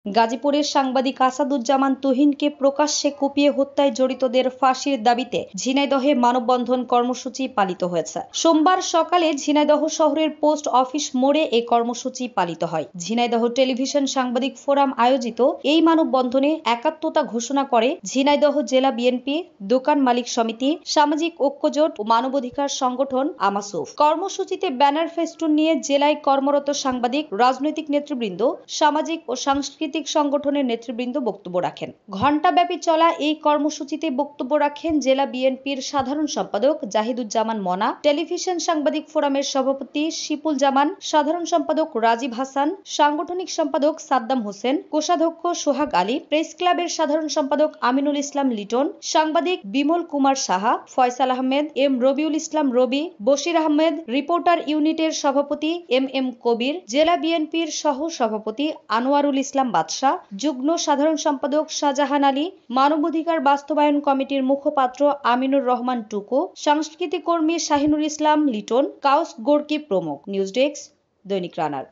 গাজীপুরের সাংবাদিক আসাদুজ্জামান তুহিনকে প্রকাশ্যে কুপিয়ে হত্যায় জড়িতদের ফাঁসির দাবিতে ঝিনাইদহে মানববন্ধন কর্মসূচি পালিত হয়েছে। সোমবার সকালে ঝিনাইদহ শহরের পোস্ট অফিস মোড়ে এই কর্মসূচি পালিত হয়। ঝিনাইদহ টেলিভিশন সাংবাদিক ফোরাম আয়োজিত এই মানববন্ধনে একাত্মতা ঘোষণা করে ঝিনাইদহ জেলা বিএনপি, দোকান মালিক সমিতি, সামাজিক ঐক্যজোট ও মানবাধিকার সংগঠন আমাসুফ। কর্মসূচিতে ব্যানার ফেস্টুন নিয়ে জেলায় কর্মরত সাংবাদিক, রাজনৈতিক নেতৃবৃন্দ, সামাজিক ও সাংস্কৃতিক সংগঠনের নেতৃবৃন্দ বক্তব্য রাখেন। ঘণ্টাব্যাপী চলা এই কর্মসূচিতে বক্তব্য রাখেন জেলা বিএনপির সাধারণ সম্পাদক জাহিদুজ্জামান মনা, টেলিভিশন সাংবাদিক ফোরামের সভাপতি শিপুল জামান, সাধারণ সম্পাদক রাজীব হাসান, সাংগঠনিক সম্পাদক সাদ্দাম হোসেন, কোষাধ্যক্ষ সোহাগ আলী, প্রেস ক্লাবের সাধারণ সম্পাদক আমিনুল ইসলাম লিটন, সাংবাদিক বিমল কুমার সাহা, ফয়সাল আহমেদ, এম রবিউল ইসলাম রবি, বশির আহমেদ, রিপোর্টার ইউনিটের সভাপতি এম কবির, জেলা বিএনপির সহ সভাপতি আনোয়ারুল ইসলাম বাদশাহ, যুগ্ম সাধারণ সম্পাদক শাহজাহান আলী, মানবাধিকার বাস্তবায়ন কমিটির মুখপাত্র আমিনুর রহমান টুকু, সাংস্কৃতিক কর্মী শাহিনুর ইসলাম লিটন, কাউস গোর্কি প্রমুখ। নিউজ ডেস্ক, দৈনিক রানার।